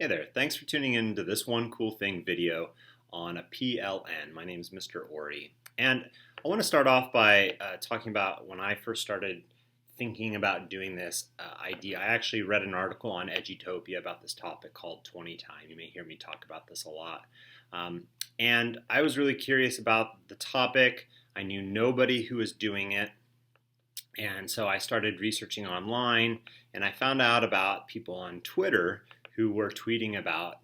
Hey there, thanks for tuning in to this one cool thing video on a PLN. My name is Mr. Ori, and I want to start off by talking about when I first started thinking about doing this idea. I actually read an article on Edutopia about this topic called 20 Time. You may hear me talk about this a lot. And I was really curious about the topic. I knew nobody who was doing it. And so I started researching online, and I found out about people on Twitter who were tweeting about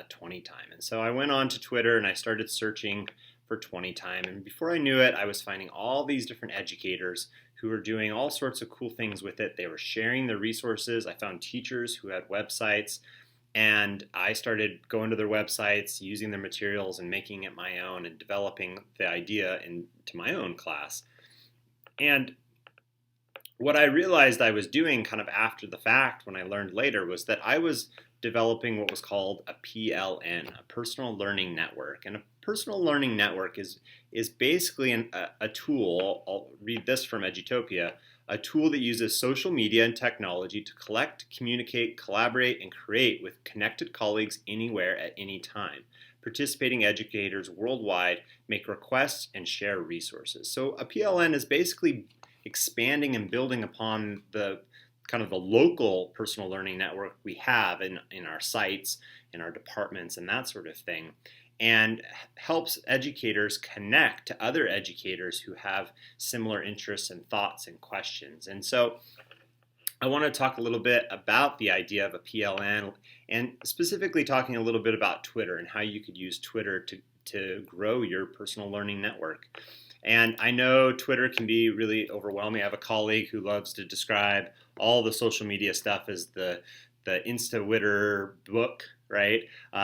20 time. And so I went on to Twitter and I started searching for 20 time. And before I knew it, I was finding all these different educators who were doing all sorts of cool things with it. They were sharing their resources. I found teachers who had websites. And I started going to their websites, using their materials, and making it my own and developing the idea into my own class. And what I realized I was doing kind of after the fact when I learned later was that I was developing what was called a PLN, a personal learning network. And a personal learning network is basically a tool, I'll read this from Edutopia, a tool that uses social media and technology to collect, communicate, collaborate, and create with connected colleagues anywhere at any time. Participating educators worldwide make requests and share resources. So a PLN is basically expanding and building upon the kind of the local personal learning network we have in our sites, in our departments, and that sort of thing, and helps educators connect to other educators who have similar interests and thoughts and questions. And so I want to talk a little bit about the idea of a PLN, and specifically talking a little bit about Twitter and how you could use Twitter to grow your personal learning network. And I know Twitter can be really overwhelming. I have a colleague who loves to describe all the social media stuff as the Insta-Witter book, right?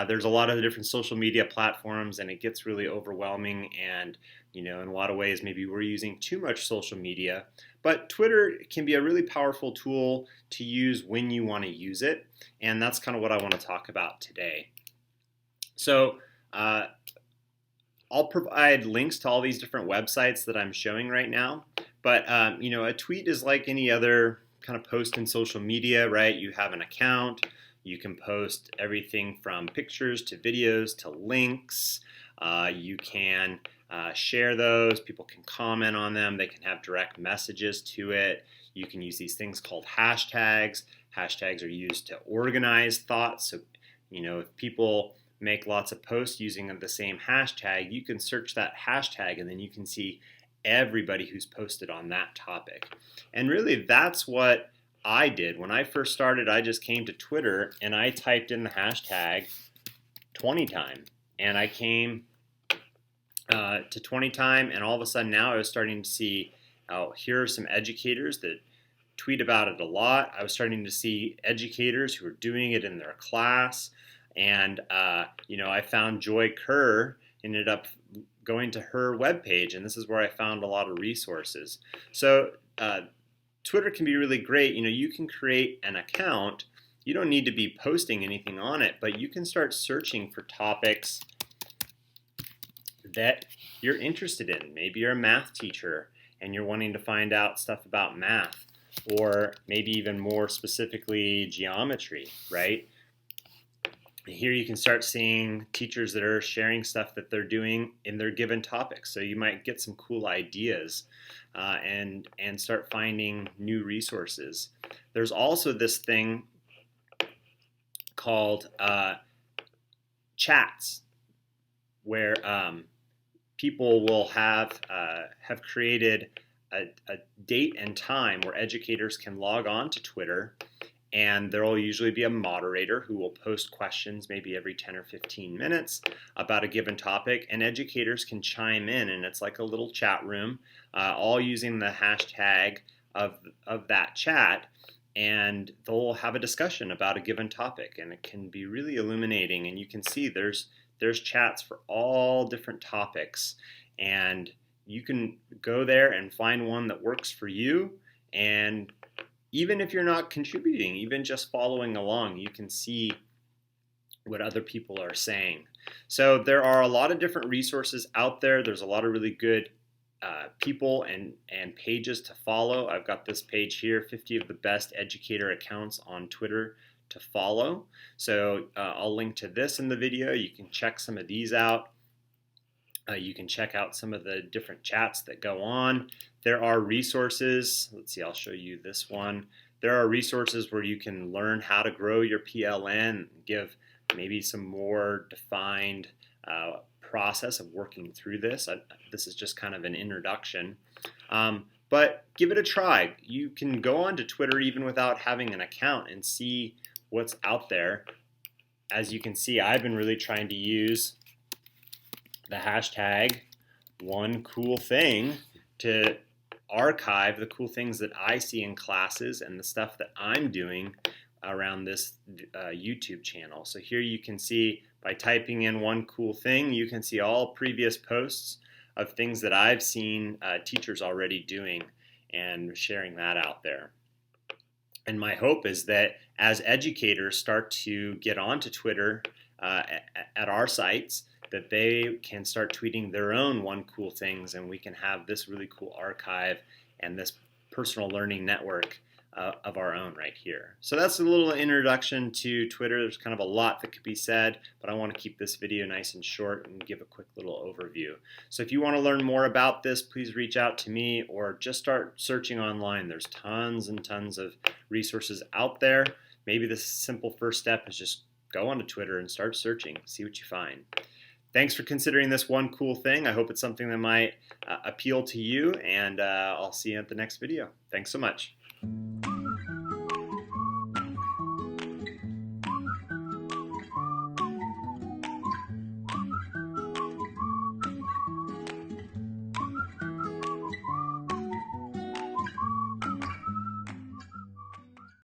There's a lot of different social media platforms, and it gets really overwhelming. And in a lot of ways, maybe we're using too much social media. But Twitter can be a really powerful tool to use when you want to use it, and that's kind of what I want to talk about today. So I'll provide links to all these different websites that I'm showing right now. But a tweet is like any other kind of post in social media, right? You have an account. You can post everything from pictures to videos to links. You can share those. People can comment on them. They can have direct messages to it. You can use these things called hashtags. Hashtags are used to organize thoughts. So, if people make lots of posts using the same hashtag, you can search that hashtag and then you can see everybody who's posted on that topic. And really that's what I did. When I first started, I just came to Twitter and I typed in the hashtag 20 time, and I came to 20 time, and all of a sudden now I was starting to see, here are some educators that tweet about it a lot. I was starting to see educators who were doing it in their class. And I found Joy Kerr, ended up going to her webpage, and this is where I found a lot of resources. So Twitter can be really great. You can create an account. You don't need to be posting anything on it, but you can start searching for topics that you're interested in. Maybe you're a math teacher and you're wanting to find out stuff about math, or maybe even more specifically geometry, right? Here you can start seeing teachers that are sharing stuff that they're doing in their given topics. So you might get some cool ideas and start finding new resources. There's also this thing called chats, where people will have created a date and time where educators can log on to Twitter. And there will usually be a moderator who will post questions maybe every 10 or 15 minutes about a given topic, and educators can chime in, and it's like a little chat room, all using the hashtag of that chat, and they'll have a discussion about a given topic, and it can be really illuminating. And you can see there's chats for all different topics, and you can go there and find one that works for you. And even if you're not contributing, even just following along, you can see what other people are saying. So there are a lot of different resources out there. There's a lot of really good people and pages to follow. I've got this page here, 50 of the best educator accounts on Twitter to follow. So I'll link to this in the video. You can check some of these out. You can check out some of the different chats that go on. There are resources. Let's see, I'll show you this one. There are resources where you can learn how to grow your PLN, give maybe some more defined process of working through this. This is just kind of an introduction. But give it a try. You can go onto Twitter even without having an account and see what's out there. As you can see, I've been really trying to use the hashtag #OneCoolThing to archive the cool things that I see in classes and the stuff that I'm doing around this YouTube channel. So here you can see, by typing in #OneCoolThing, you can see all previous posts of things that I've seen teachers already doing and sharing that out there. And my hope is that as educators start to get onto Twitter at our sites, that they can start tweeting their own #OneCoolThings, and we can have this really cool archive and this personal learning network of our own right here. So that's a little introduction to Twitter. There's kind of a lot that could be said, but I want to keep this video nice and short and give a quick little overview. So if you want to learn more about this, please reach out to me or just start searching online. There's tons and tons of resources out there. Maybe the simple first step is just go onto Twitter and start searching, see what you find. Thanks for considering this #OneCoolThing. I hope it's something that might appeal to you, and I'll see you at the next video. Thanks so much.